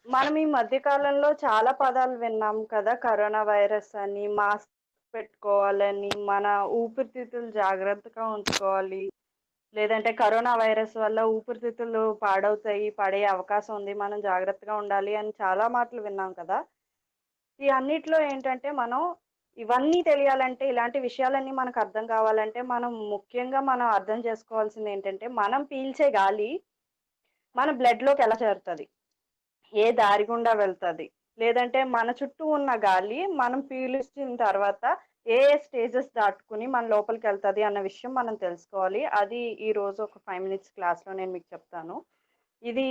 మనం ఈ మధ్య కాలంలో చాలా పదాలు విన్నాం కదా! కరోనా వైరస్ అని, మాస్క్ పెట్టుకోవాలని, మన ఊపిరితిత్తులు జాగ్రత్తగా ఉంచుకోవాలి. లేదంటే కరోనా వైరస్ వల్ల ఊపిరితిత్తులు పాడవుతాయి, పడే అవకాశం ఉంది. మనం జాగ్రత్తగా ఉండాలి అని చాలా మాటలు విన్నాం కదా! ఈ అన్నిట్లో ఏంటంటే మనం ఇవన్నీ తెలియాలంటే, ఇలాంటి విషయాలన్నీ మనకు అర్థం కావాలంటే, మనం ముఖ్యంగా అర్థం చేసుకోవాల్సిందేంటంటే, మనం పీల్చే గాలి మన బ్లడ్‌లోకి ఎలా చేరుతది? ఏ దారి గుండా వెళ్తది? లేదంటే మన చుట్టూ ఉన్న గాలి మనం పీలుస్తున్న తర్వాత ఏ ఏ స్టేజెస్ దాటుకొని మన లోపలికెళ్తది అన్న విషయం మనం తెలుసుకోవాలి. అది ఈరోజు ఒక 5 మినిట్స్ క్లాస్‌లో నేను మీకు చెప్తాను. ఇది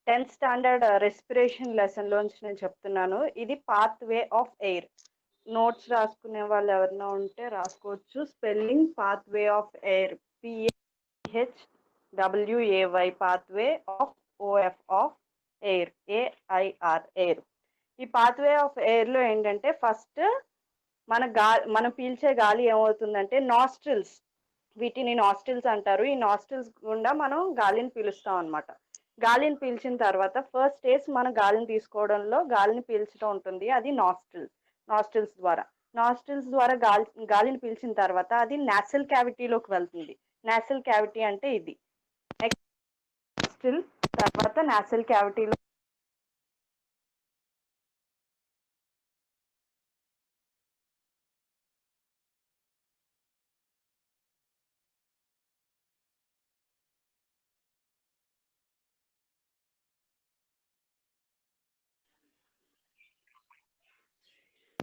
10థ్ స్టాండర్డ్ రెస్పిరేషన్ లెసన్‌లోంచి నేను చెప్తున్నాను. ఇది path way of air. Notes రాసుకునే వాళ్ళు ఎవరైనా ఉంటే రాసుకోవచ్చు. Spelling path way of air. PATHWAY pathway of OF of air. AIR air. ఈ పాత్‌వే ఆఫ్ ఎయిర్‌లో ఏంటంటే ఫస్ట్ మనం పీల్చే గాలి ఏమవుతుందంటే నాస్ట్రిల్స్. వీటిని నాస్ట్రిల్స్ అంటారు. ఈ నాస్ట్రిల్స్ గుండా మనం గాలిని పీలుస్తాం అన్నమాట. గాలిని పీల్చిన తర్వాత ఫస్ట్ స్టేజ్ మనం గాలిని తీసుకోవడంలో గాలిని పీల్చడం ఉంటుంది. అది నాస్ట్రిల్స్. నాస్ట్రిల్స్ ద్వారా. నాస్ట్రిల్స్ ద్వారా గాలిని పీల్చిన తర్వాత అది నాసల్ క్యావిటీలోకి వెళ్తుంది. నాసల్ క్యావిటీ అంటే ఇది. నాస్ట్రిల్ తర్వాత నాసల్ క్యావిటీలో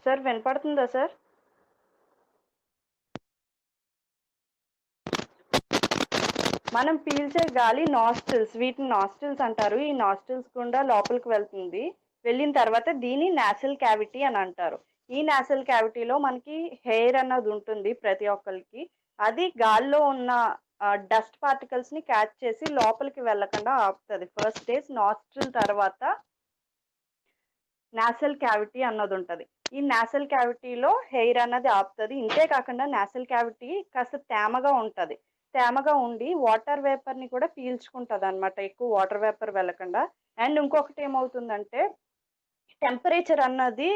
సార్ వినపడుతుందా సార్? మనం పీల్చే గాలి నాస్ట్రిల్స్. వీటిని నాస్ట్రిల్స్ అంటారు. ఈ నాస్ట్రిల్స్ గుండా లోపలికి వెళ్తుంది. వెళ్ళిన తర్వాత దీన్ని నాసల్ క్యావిటీ అని అంటారు. ఈ నాసల్ క్యావిటీలో మనకి హెయిర్ అన్నది ఉంటుంది ప్రతి ఒక్కళ్ళకి. అది గాల్లో ఉన్న డస్ట్ పార్టికల్స్‌ని క్యాచ్ చేసి లోపలికి వెళ్ళకుండా ఆపుతది. ఫస్ట్ స్టేజ్ నాస్ట్రిల్ తర్వాత నాసల్ క్యావిటీ అన్నదుంటది. ఈ నాసల్ క్యావిటీలో హెయిర్ అన్నది ఆపుతది. ఇంతే కాకుండా నాసల్ క్యావిటీ కాస్త తేమగా ఉంటది. తేమగా ఉండి వాటర్ వేపర్‌ని కూడా పీల్చుకుంటదనమాట. ఎక్కువ వాటర్ వేపర్ వెళ్ళకుండా. అండ్ ఇంకొకటి ఏమవుతుందంటే టెంపరేచర్ అన్నది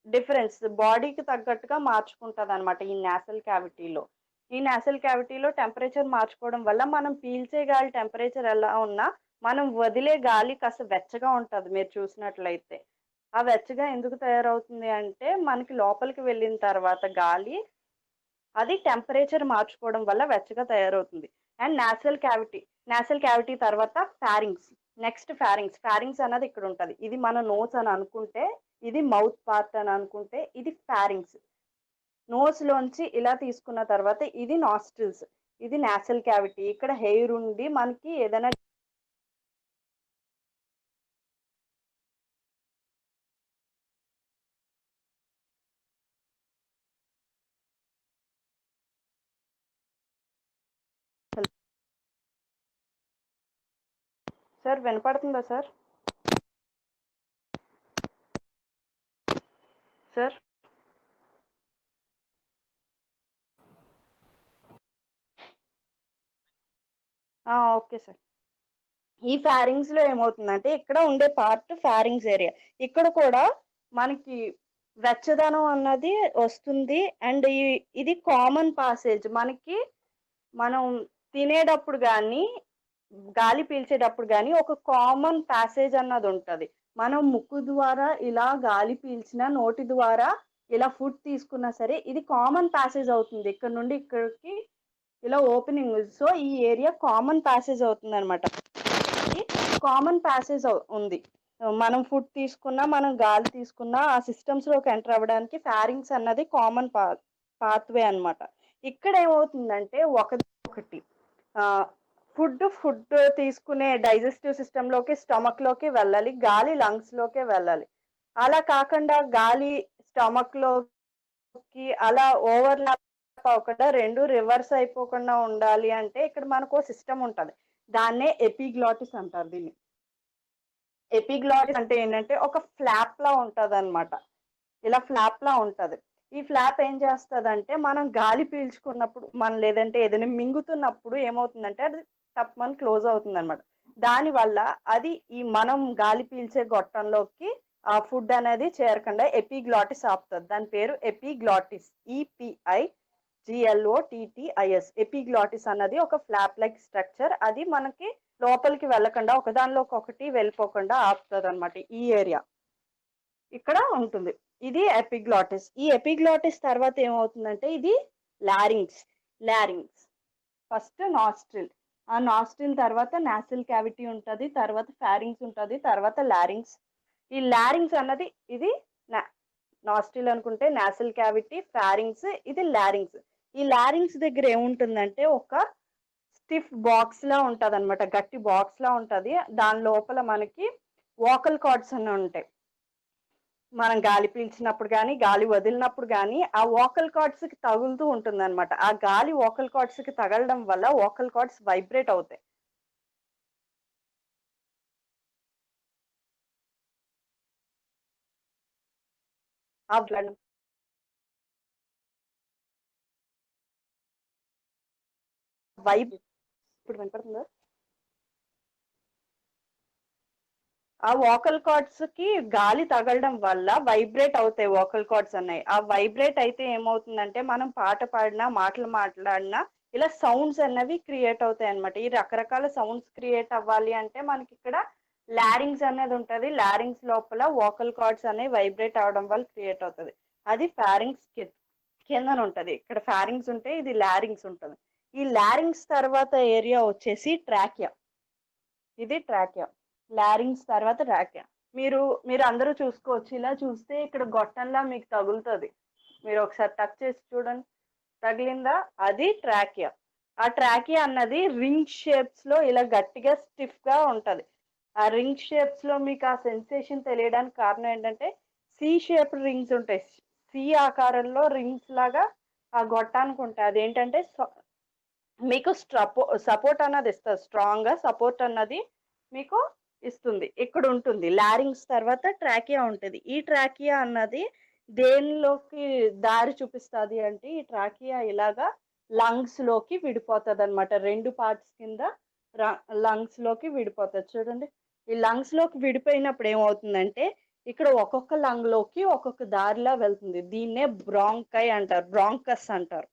డిఫరెన్స్ బాడీకి తగ్గట్టుగా మార్చుకుంటదనమాట ఈ నాసల్ క్యావిటీలో. ఈ నాసల్ క్యావిటీలో టెంపరేచర్ మార్చుకోవడం వల్ల మనం పీల్చే గాలి టెంపరేచర్ ఎలా ఉన్నా, మనం వదిలే గాలి కాస్త వెచ్చగా ఉంటది మీరు చూసినట్లయితే. ఆ వెచ్చగా ఎందుకు తయారవుతుంది అంటే, మనకి లోపలికి వెళ్ళిన తర్వాత గాలి, అది టెంపరేచర్ మార్చుకోవడం వల్ల వెచ్చగా తయారవుతుంది. అండ్ నాసల్ క్యావిటీ తర్వాత ఫారింగ్స్. Next pharynx. ఫారింగ్స్ అన్నది ఇక్కడుంటది. ఇది మన నోస్ అని అనుకుంటే, ఇది మౌత్ పార్ట్ అని అనుకుంటే, ఇది ఫారింగ్స్. నోస్‌లోంచి ఇలా తీసుకున్న తర్వాత ఇది నాస్ట్రిల్స్. ఇది నాసల్ క్యావిటీ. ఇక్కడ హెయిర్ ఉండి మనకి ఏదైనా సార్ వినపడుతుందా సార్? సార్? Okay sir. ఈ ఫారింగ్స్‌లో ఏమవుతుందంటే, ఇక్కడ ఉండే పార్ట్ ఫారింగ్స్ ఏరియా. ఇక్కడ కూడా మనకి వెచ్చదనం అన్నది వస్తుంది. అండ్ ఇది కామన్ పాసేజ్. మనం తినేటప్పుడు గానీ, గాలి పీల్చేటప్పుడు గానీ, ఒక కామన్ పాసేజ్ అన్నదుంటది. మనం ముక్కు ద్వారా ఇలా గాలి పీల్చినా, నోటి ద్వారా ఇలా ఫుడ్ తీసుకున్నా సరే, ఇది కామన్ పాసేజ్ అవుతుంది. ఇక్కడ నుండి ఇక్కడికి ఇలా ఓపెనింగ్. సో, ఈ ఏరియా కామన్ పాసేజ్ అవుతుందనమాట. కామన్ ప్యాసేజ్ ఉంది. మనం ఫుడ్ తీసుకున్నా, మనం గాలి తీసుకున్నా ఆ సిస్టమ్స్‌లోకి ఎంటర్ అవ్వడానికి ఫారింగ్స్ అన్నది కామన్ పాత్‌వే అన్నమాట. ఇక్కడ ఏమవుతుందంటే ఒకటి ఆహ్, ఫుడ్ తీసుకునే డైజెస్టివ్ సిస్టమ్‌లోకి, స్టమక్‌లోకి వెళ్ళాలి. గాలి లంగ్స్‌లోకే వెళ్ళాలి. అలా కాకుండా గాలి స్టమక్‌లోకి అలా ఓవర్‌లాప్ అవ్వకుండా 2 రివర్స్ అయిపోకుండా ఉండాలి అంటే ఇక్కడ మనకో సిస్టమ్ ఉంటది. దాన్నే ఎపిగ్లాటిస్ అంటారు దీన్ని. ఎపిగ్లాటిస్ అంటే ఏంటంటే ఒక ఫ్లాప్‌లా ఉంటదనమాట. ఇలా ఫ్లాప్‌లా ఉంటది. ఈ ఫ్లాప్ ఏం చేస్తదంటే మనం గాలి పీల్చుకున్నప్పుడు లేదంటే ఏదైనా మింగుతున్నప్పుడు ఏమవుతుందంటే అది టప్‌మని క్లోజ్ అవుతుందనమాట. దానివల్ల అది ఈ మనం గాలి పీల్చే గొట్టంలోకి ఆ ఫుడ్ అనేది చేరకుండా ఎపిగ్లాటిస్ ఆపుతుంది. దాని పేరు ఎపిగ్లాటిస్. EPIGLOTTIS. ఎపిగ్లాటిస్ అన్నది ఒక ఫ్లాప్ లైక్ స్ట్రక్చర్. అది మనకి లోపలికి వెళ్ళకుండా ఒకదానిలోకి ఒకటి వెళ్ళిపోకుండా ఆపుతుంది అనమాట. ఈ ఏరియా ఇక్కడ ఉంటుంది. ఇది ఎపిగ్లాటిస్. ఈ ఎపిగ్లాటిస్ తర్వాత ఏమవుతుందంటే ఇది లారింగ్స్. First nostril. ఆ నాస్ట్రిల్ తర్వాత నాసిల్ క్యావిటీ ఉంటుంది, తర్వాత ఫారింగ్స్ ఉంటుంది, తర్వాత లారింగ్స్. ఈ లారింగ్స్ అన్నది ఇది నాస్ట్రిల్ అనుకుంటే నాసిల్ క్యావిటీ, ఫారింగ్స్, ఇది లారింగ్స్. ఈ లారింగ్స్ దగ్గర ఏముంటుందంటే ఒక స్టిఫ్ బాక్స్ లా ఉంటది అనమాట, గట్టి బాక్స్ లా ఉంటది. దాని లోపల మనకి వోకల్ కార్డ్స్ అన్నీ ఉంటాయి. మనం గాలి పీల్చినప్పుడు కానీ గాలి వదిలినప్పుడు కానీ ఆ వోకల్ కార్డ్స్ కి తగులుతూ ఉంటుంది అనమాట. ఆ గాలి వోకల్ కార్డ్స్ కి తగలడం వల్ల వోకల్ కార్డ్స్ వైబ్రేట్ అవుతాయి. ఆ వైబ్ ఇప్పుడు వినపడుతుందా? ఆ వోకల్ కార్డ్స్ కి గాలి తగలడం వల్ల వైబ్రేట్ అవుతాయి వోకల్ కార్డ్స్ అన్నాయి. ఆ వైబ్రేట్ అయితే ఏమవుతుందంటే మనం పాట పాడినా మాటలు మాట్లాడినా ఇలా సౌండ్స్ అన్నవి క్రియేట్ అవుతాయి అనమాట. ఈ రకరకాల సౌండ్స్ క్రియేట్ అవ్వాలి అంటే మనకి ఇక్కడ లారింగ్స్ అనేది ఉంటది. లారింగ్స్ లోపల వోకల్ కార్డ్స్ అనేవి వైబ్రేట్ అవడం వల్ల క్రియేట్ అవుతుంది. అది ఫారింగ్స్ కిందన ఉంటది. ఇక్కడ ఫారింగ్స్ ఉంటే ఇది లారింగ్స్ ఉంటుంది. ఈ లారింగ్స్ తర్వాత ఏరియా వచ్చేసి ట్రాకియా. ఇది ట్రాకియా. లారింగ్స్ తర్వాత ట్రాకియా. మీరు అందరూ చూసుకోవచ్చు. ఇలా చూస్తే ఇక్కడ గొట్టంలా మీకు తగులుతుంది. మీరు ఒకసారి టచ్ చేసి చూడండి, తగిలిందా? అది ట్రాకియా. ఆ ట్రాకియా అన్నది రింగ్ షేప్స్ లో ఇలా గట్టిగా స్టిఫ్ గా ఉంటది. ఆ రింగ్ షేప్స్ లో మీకు ఆ సెన్సేషన్ తెలియడానికి కారణం ఏంటంటే సి షేప్ రింగ్స్ ఉంటాయి. సి ఆకారంలో రింగ్స్ లాగా ఆ గొట్టానికి ఉంటాయి. అదేంటంటే మీకు సపోర్ట్ అన్నది ఇస్తుంది. స్ట్రాంగ్ గా సపోర్ట్ అన్నది మీకు ఇస్తుంది. ఇక్కడ ఉంటుంది. లారింగ్స్ తర్వాత ట్రాకియా ఉంటుంది. ఈ ట్రాకియా అన్నది దేనిలోకి దారి చూపిస్తుంది అంటే ఈ ట్రాకియా ఇలాగా లంగ్స్ లోకి విడిపోతుంది అనమాట. 2 పార్ట్స్ కింద లంగ్స్ లోకి విడిపోతుంది. చూడండి, ఈ లంగ్స్ లోకి విడిపోయినప్పుడు ఏమవుతుందంటే ఇక్కడ ఒక్కొక్క లంగ్ లోకి ఒక్కొక్క దారిలా వెళ్తుంది. దీన్నే బ్రాంకస్ అంటారు.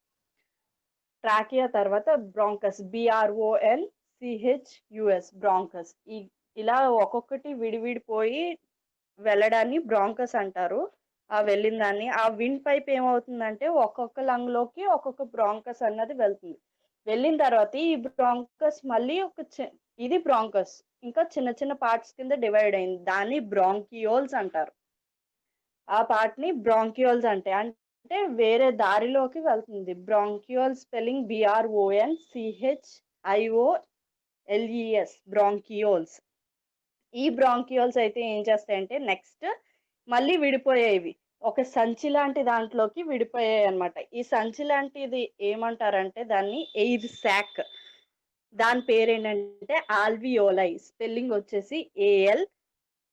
ట్రాకియా తర్వాత బ్రాంకస్, BRONCHUS, బ్రాంకస్. ఇలా ఒక్కొక్కటి విడివిడిపోయి వెళ్ళడాన్ని బ్రాంకస్ అంటారు. ఆ వెళ్ళిన దాన్ని ఆ విండ్ పైప్ ఏమవుతుందంటే ఒక్కొక్క లంగ్ లోకి ఒక్కొక్క బ్రాంకస్ అన్నది వెళ్తుంది. వెళ్ళిన తర్వాత ఈ బ్రాంకస్ మళ్ళీ ఇది బ్రాంకస్ ఇంకా చిన్న చిన్న పార్ట్స్ కింద డివైడ్ అయింది. దాన్ని బ్రాంకియోల్స్ అంటారు. ఆ పార్ట్ ని బ్రాంకియోల్స్ అంటే వేరే దారిలోకి వెళ్తుంది. బ్రాంకియోల్ స్పెల్లింగ్ BRONCHIOLES, బ్రాంకియోల్స్. ఈ బ్రాంకియోల్స్ అయితే ఏం చేస్తాయంటే నెక్స్ట్ మళ్ళీ విడిపోయేవి ఒక సంచి లాంటి దాంట్లోకి విడిపోయాయి అనమాట. ఈ సంచి లాంటిది ఏమంటారంటే దాన్ని ఎయిర్ సాక్. దాని పేరేంటంటే ఆల్వియోలై. స్పెల్లింగ్ వచ్చేసి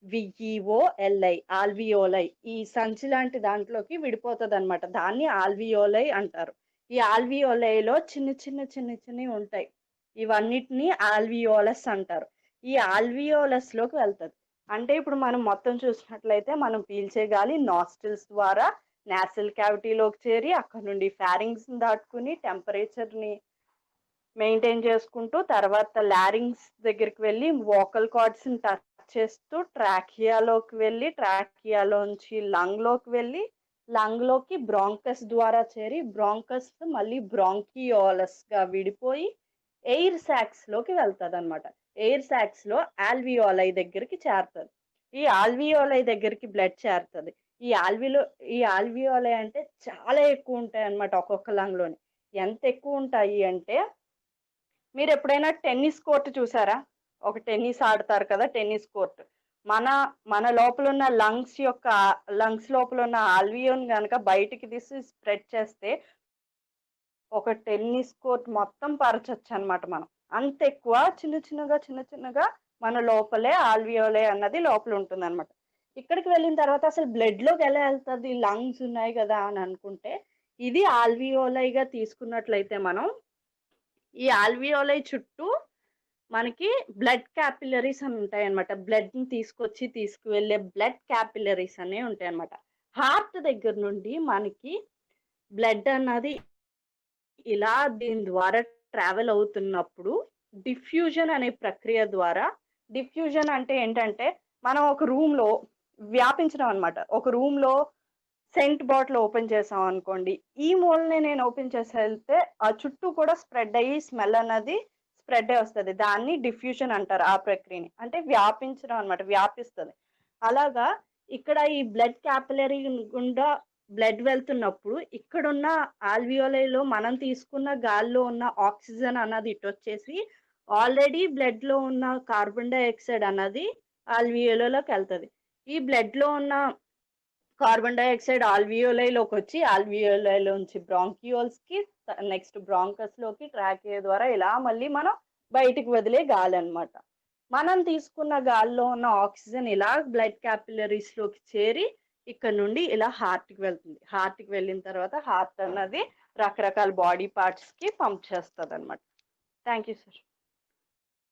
ALVEOLI, ఆల్వియోలై. ఈ సంచి లాంటి దాంట్లోకి విడిపోతుంది అనమాట. దాన్ని ఆల్వియోలై అంటారు. ఈ ఆల్వియోలైలో చిన్న ఉంటాయి. ఇవన్నిటిని ఆల్వియోలస్ అంటారు. ఈ ఆల్వియోలస్ లోకి వెళ్తుంది. అంటే ఇప్పుడు మనం మొత్తం చూసినట్లయితే మనం పీల్చే గాలి నాస్ట్రిల్స్ ద్వారా నాసిల్ క్యావిటీలోకి చేరి అక్కడ నుండి ఫారింగ్స్ దాటుకుని టెంపరేచర్ ని మెయింటైన్ చేసుకుంటూ తర్వాత లారింగ్స్ దగ్గరికి వెళ్ళి వోకల్ కార్డ్స్ ని టచ్ చేస్తూ ట్రాకియాలోకి వెళ్ళి ట్రాకియాలోంచి లంగ్ లోకి వెళ్ళి లంగ్ లోకి బ్రాంకస్ ద్వారా చేరి బ్రాంకస్ మళ్ళీ బ్రాంకియోలస్ గా విడిపోయి ఎయిర్ సాక్స్ లోకి వెళ్తుంది అనమాట. ఎయిర్ సాక్స్ లో ఆల్వియోలై దగ్గరికి చేరుతుంది. ఈ ఆల్వియోలై దగ్గరికి బ్లడ్ చేరుతుంది. ఈ ఆల్వియోలై అంటే చాలా ఎక్కువ ఉంటాయి అనమాట ఒక్కొక్క లంగ్ లోని. ఎంత ఎక్కువ ఉంటాయి అంటే మీరు ఎప్పుడైనా టెన్నిస్ కోర్ట్ చూసారా? ఒక టెన్నిస్ ఆడతారు కదా, టెన్నిస్ కోర్ట్. మన లోపల ఉన్న లంగ్స్ లోపల ఉన్న ఆల్వియోన్ కనుక బయటికి తీసి స్ప్రెడ్ చేస్తే ఒక టెన్నిస్ కోర్ట్ మొత్తం పరచొచ్చు అనమాట. మనం అంత ఎక్కువ చిన్నగా మన లోపలే ఆల్వియోలే అన్నది లోపల ఉంటుంది అనమాట. ఇక్కడికి వెళ్ళిన తర్వాత అసలు బ్లడ్ లోకి ఎలా వెళ్తుంది? లంగ్స్ ఉన్నాయి కదా అని అనుకుంటే ఇది ఆల్వియోలైగా తీసుకున్నట్లయితే మనం ఈ ఆల్వియోలై చుట్టూ మనకి బ్లడ్ క్యాపిలరీస్ అని ఉంటాయన్నమాట. బ్లడ్‌ని తీసుకువెళ్ళే బ్లడ్ క్యాపిలరీస్ అనేవి ఉంటాయన్నమాట. హార్ట్ దగ్గర నుండి మనకి బ్లడ్ అన్నది ఇలా దీని ద్వారా ట్రావెల్ అవుతున్నప్పుడు డిఫ్యూజన్ అనే ప్రక్రియ ద్వారా డిఫ్యూజన్ అంటే ఏంటంటే, మనం ఒక రూమ్‌లో వ్యాపించడం అన్నమాట. ఒక రూమ్‌లో సెంట్ బాటిల్ ఓపెన్ చేసామనుకోండి. ఈ మూలని నేను ఓపెన్ చేసి ఎళ్తే ఆ చుట్టూ కూడా స్ప్రెడ్ అయ్యి స్మెల్ అన్నది స్ప్రెడ్ అయ్యి వస్తది. దాన్ని డిఫ్యూజన్ అంటారు ఆ ప్రక్రియని. అంటే వ్యాపించడం అన్నమాట. వ్యాపిస్తది. అలాగా ఇక్కడ ఈ బ్లడ్ క్యాపిలరీ గుండా బ్లడ్ వెళ్తున్నప్పుడు ఇక్కడున్న ఆల్వియోలైలో మనం తీసుకున్న గాలిలో ఉన్న ఆక్సిజన్ అన్నది ఇటొచ్చేసి ఆల్రెడీ బ్లడ్‌లో ఉన్న కార్బన్ డయాక్సైడ్ అన్నది ఆల్వియోలలోకెళ్తది. ఈ బ్లడ్‌లో ఉన్న కార్బన్ డయాక్సైడ్ ఆల్వియోలైలోకొచ్చి, ఆల్వియోలైలోంచి బ్రాంకియోల్స్‌కి, నెక్స్ట్ బ్రాంకస్‌లోకి, ట్రాకియా ద్వారా ఇలా మళ్ళీ మనం బయటికి వదిలే గాలనమాట. మనం తీసుకున్న గాలిలో ఉన్న ఆక్సిజన్ ఇలా బ్లడ్ క్యాపిలరీస్‌లోకి చేరి, ఇక్కడ నుండి ఇలా హార్ట్‌కి వెళ్తుంది. హార్ట్‌కి వెళ్ళిన తర్వాత హార్ట్ అన్నది రకరకాల బాడీ పార్ట్స్‌కి పంప్ చేస్తదనమాట. Thank you sir.